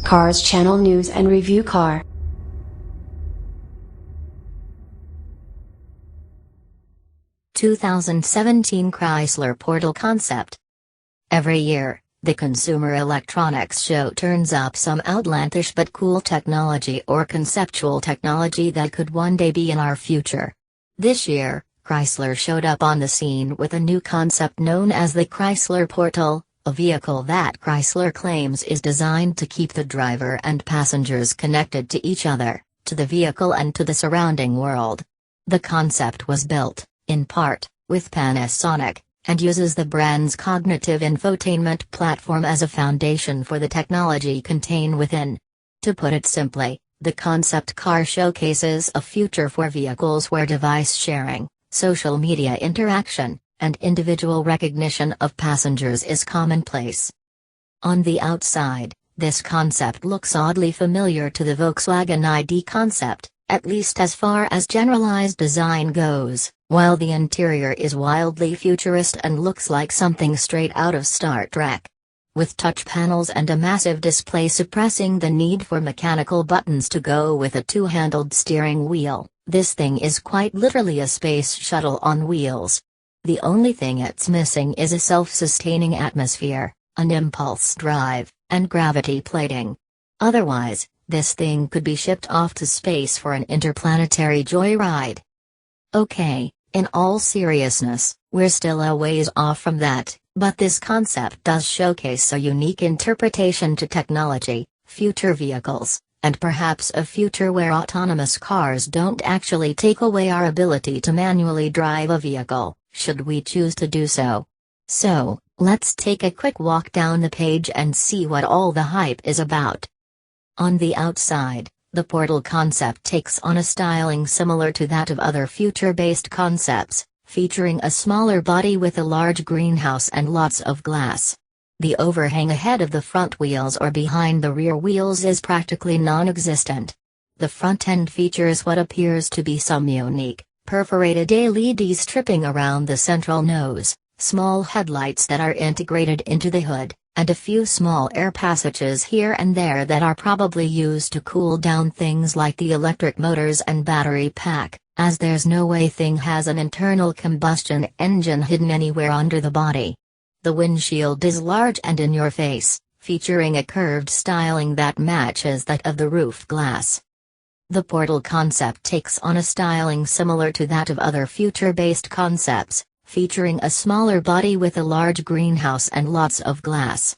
Cars Channel News and Review Car. (2017) Chrysler Portal Concept. Every year, the Consumer Electronics Show turns up some outlandish but cool technology or conceptual technology that could one day be in our future. This year, Chrysler showed up on the scene with a new concept known as the Chrysler Portal, a vehicle that Chrysler claims is designed to keep the driver and passengers connected to each other, to the vehicle and to the surrounding world. The concept was built, in part, with Panasonic, and uses the brand's cognitive infotainment platform as a foundation for the technology contained within. To put it simply, the concept car showcases a future for vehicles where device sharing, social media interaction, and individual recognition of passengers is commonplace. On the outside, this concept looks oddly familiar to the Volkswagen ID concept, at least as far as generalized design goes, while the interior is wildly futurist and looks like something straight out of Star Trek. With touch panels and a massive display suppressing the need for mechanical buttons to go with a two-handled steering wheel, this thing is quite literally a space shuttle on wheels. The only thing it's missing is a self-sustaining atmosphere, an impulse drive, and gravity plating. Otherwise, this thing could be shipped off to space for an interplanetary joyride. Okay, in all seriousness, we're still a ways off from that, but this concept does showcase a unique interpretation to technology, future vehicles, and perhaps a future where autonomous cars don't actually take away our ability to manually drive a vehicle, should we choose to do so. So, let's take a quick walk down the page and see what all the hype is about. On the outside, the Portal concept takes on a styling similar to that of other future-based concepts, featuring a smaller body with a large greenhouse and lots of glass. The overhang ahead of the front wheels or behind the rear wheels is practically non-existent. The front end features what appears to be some unique, perforated LED stripping around the central nose, small headlights that are integrated into the hood, and a few small air passages here and there that are probably used to cool down things like the electric motors and battery pack, as there's no way thing has an internal combustion engine hidden anywhere under the body. The windshield is large and in your face, featuring a curved styling that matches that of the roof glass. The Portal concept takes on a styling similar to that of other future-based concepts, featuring a smaller body with a large greenhouse and lots of glass.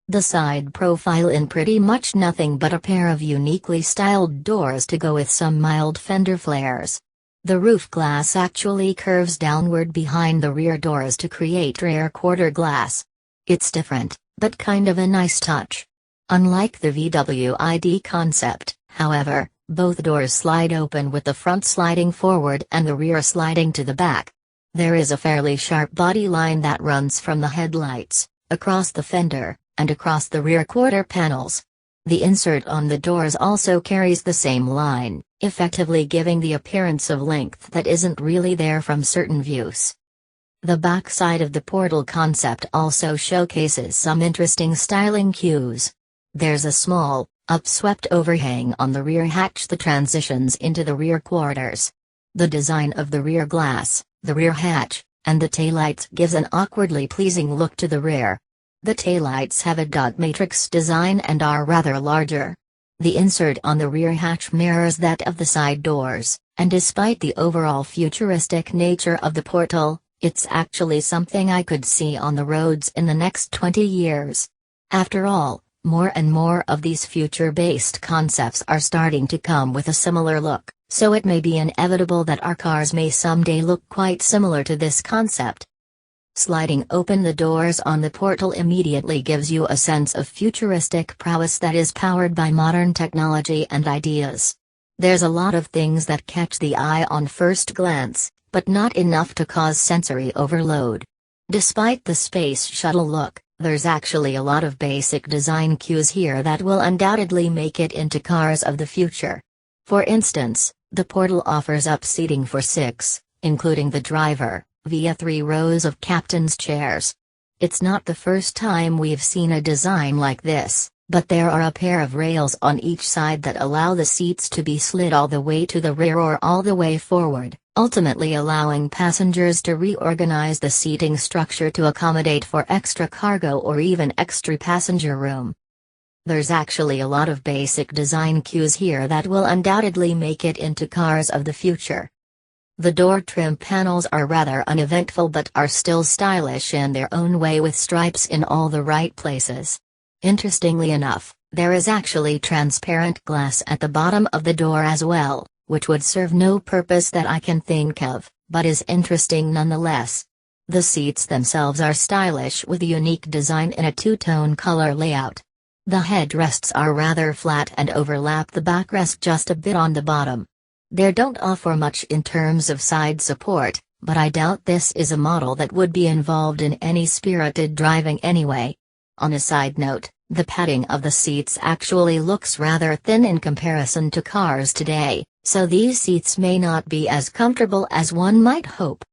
The side profile in pretty much nothing but a pair of uniquely styled doors to go with some mild fender flares. The roof glass actually curves downward behind the rear doors to create rear quarter glass. It's different, but kind of a nice touch. Unlike the VW ID concept, however, both doors slide open with the front sliding forward and the rear sliding to the back. There is a fairly sharp body line that runs from the headlights, across the fender, and across the rear quarter panels. The insert on the doors also carries the same line, effectively giving the appearance of length that isn't really there from certain views. The back side of the Portal concept also showcases some interesting styling cues. There's a small, upswept overhang on the rear hatch that transitions into the rear quarters. The design of the rear glass, the rear hatch, and the taillights gives an awkwardly pleasing look to the rear. The taillights have a dot matrix design and are rather larger. The insert on the rear hatch mirrors that of the side doors, and despite the overall futuristic nature of the Portal, it's actually something I could see on the roads in the next 20 years. After all, more and more of these future-based concepts are starting to come with a similar look, so it may be inevitable that our cars may someday look quite similar to this concept. Sliding open the doors on the Portal immediately gives you a sense of futuristic prowess that is powered by modern technology and ideas. There's a lot of things that catch the eye on first glance, but not enough to cause sensory overload. Despite the space shuttle look, there's actually a lot of basic design cues here that will undoubtedly make it into cars of the future. For instance, the Portal offers up seating for 6, including the driver, via 3 rows of captain's chairs. It's not the first time we've seen a design like this, But there are a pair of rails on each side that allow the seats to be slid all the way to the rear or all the way forward, ultimately allowing passengers to reorganize the seating structure to accommodate for extra cargo or even extra passenger room. There's actually a lot of basic design cues here that will undoubtedly make it into cars of the future. The door trim panels are rather uneventful but are still stylish in their own way with stripes in all the right places. Interestingly enough, there is actually transparent glass at the bottom of the door as well, which would serve no purpose that I can think of, but is interesting nonetheless. The seats themselves are stylish with a unique design in a two-tone color layout. The headrests are rather flat and overlap the backrest just a bit on the bottom. They don't offer much in terms of side support, but I doubt this is a model that would be involved in any spirited driving anyway. On a side note, the padding of the seats actually looks rather thin in comparison to cars today, so these seats may not be as comfortable as one might hope.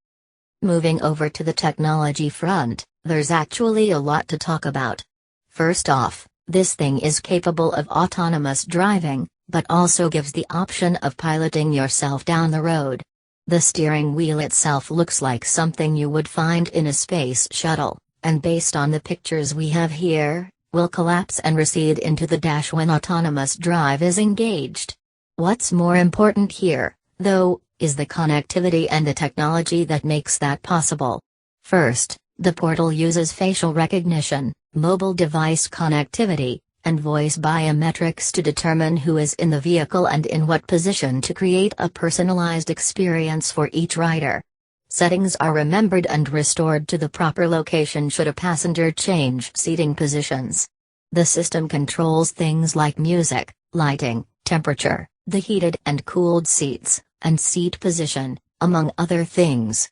Moving over to the technology front, there's actually a lot to talk about. First off, this thing is capable of autonomous driving, but also gives the option of piloting yourself down the road. The steering wheel itself looks like something you would find in a space shuttle, and based on the pictures we have here, will collapse and recede into the dash when autonomous drive is engaged. What's more important here, though, is the connectivity and the technology that makes that possible. First, the portal uses facial recognition, mobile device connectivity, and voice biometrics to determine who is in the vehicle and in what position to create a personalized experience for each rider. Settings are remembered and restored to the proper location should a passenger change seating positions. The system controls things like music, lighting, temperature, the heated and cooled seats, and seat position, among other things.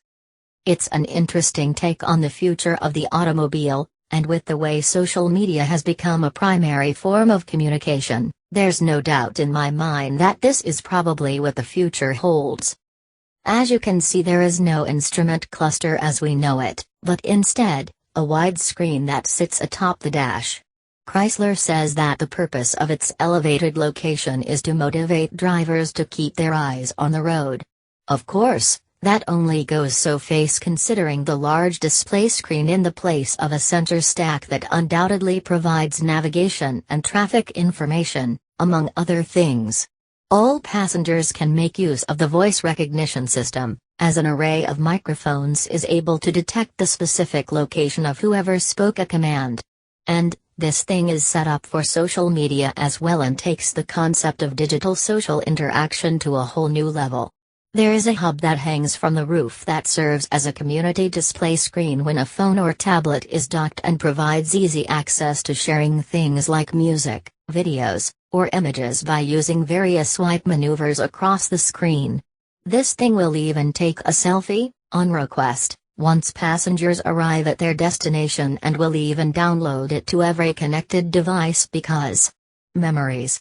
It's an interesting take on the future of the automobile, and with the way social media has become a primary form of communication, there's no doubt in my mind that this is probably what the future holds. As you can see, there is no instrument cluster as we know it, but instead, a wide screen that sits atop the dash. Chrysler says that the purpose of its elevated location is to motivate drivers to keep their eyes on the road. Of course, that only goes so far considering the large display screen in the place of a center stack that undoubtedly provides navigation and traffic information, among other things. All passengers can make use of the voice recognition system, as an array of microphones is able to detect the specific location of whoever spoke a command. And, this thing is set up for social media as well and takes the concept of digital social interaction to a whole new level. There is a hub that hangs from the roof that serves as a community display screen when a phone or tablet is docked and provides easy access to sharing things like music, videos, or images by using various swipe maneuvers across the screen. This thing will even take a selfie, on request, once passengers arrive at their destination and will even download it to every connected device because memories.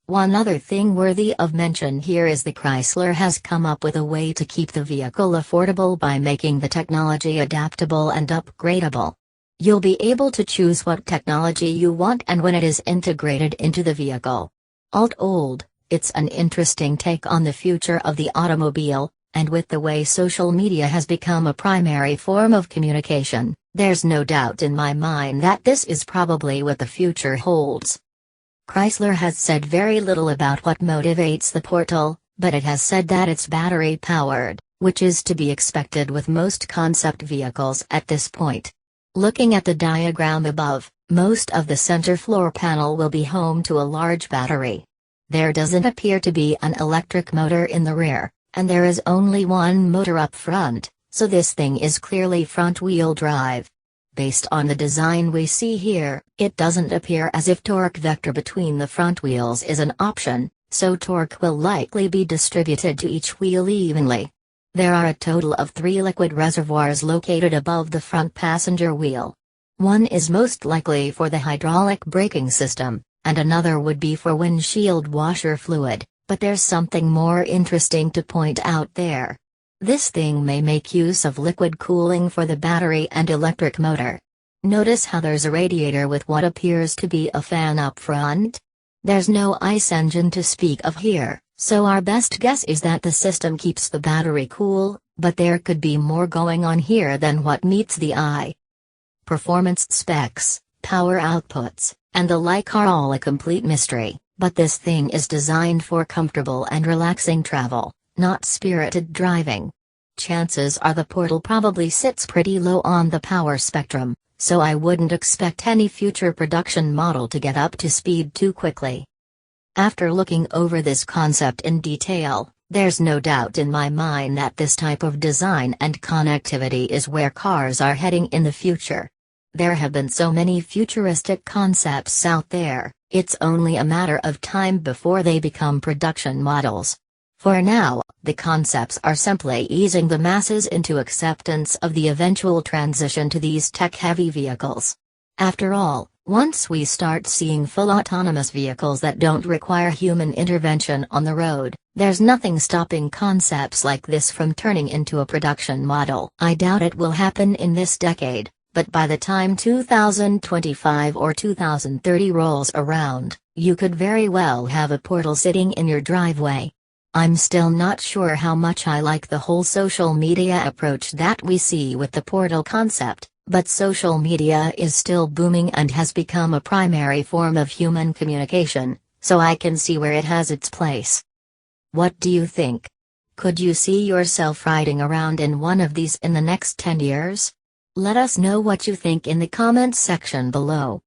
One other thing worthy of mention here is the Chrysler has come up with a way to keep the vehicle affordable by making the technology adaptable and upgradable. You'll be able to choose what technology you want and when it is integrated into the vehicle. All told, it's an interesting take on the future of the automobile, and with the way social media has become a primary form of communication, there's no doubt in my mind that this is probably what the future holds. Chrysler has said very little about what motivates the portal, but it has said that it's battery-powered, which is to be expected with most concept vehicles at this point. Looking at the diagram above, most of the center floor panel will be home to a large battery. There doesn't appear to be an electric motor in the rear, and there is only one motor up front, so this thing is clearly front-wheel drive. Based on the design we see here, it doesn't appear as if torque vector between the front wheels is an option, so torque will likely be distributed to each wheel evenly. There are a total of 3 liquid reservoirs located above the front passenger wheel. One is most likely for the hydraulic braking system, and another would be for windshield washer fluid, but there's something more interesting to point out there. This thing may make use of liquid cooling for the battery and electric motor. Notice how there's a radiator with what appears to be a fan up front? There's no ICE engine to speak of here, so our best guess is that the system keeps the battery cool, but there could be more going on here than what meets the eye. Performance specs, power outputs, and the like are all a complete mystery, but this thing is designed for comfortable and relaxing travel, not spirited driving. Chances are the Portal probably sits pretty low on the power spectrum, so I wouldn't expect any future production model to get up to speed too quickly. After looking over this concept in detail, there's no doubt in my mind that this type of design and connectivity is where cars are heading in the future. There have been so many futuristic concepts out there, it's only a matter of time before they become production models. For now, the concepts are simply easing the masses into acceptance of the eventual transition to these tech-heavy vehicles. After all, once we start seeing full autonomous vehicles that don't require human intervention on the road, there's nothing stopping concepts like this from turning into a production model. I doubt it will happen in this decade, but by the time 2025 or 2030 rolls around, you could very well have a Portal sitting in your driveway. I'm still not sure how much I like the whole social media approach that we see with the Portal concept, but social media is still booming and has become a primary form of human communication, so I can see where it has its place. What do you think? Could you see yourself riding around in one of these in the next 10 years? Let us know what you think in the comments section below.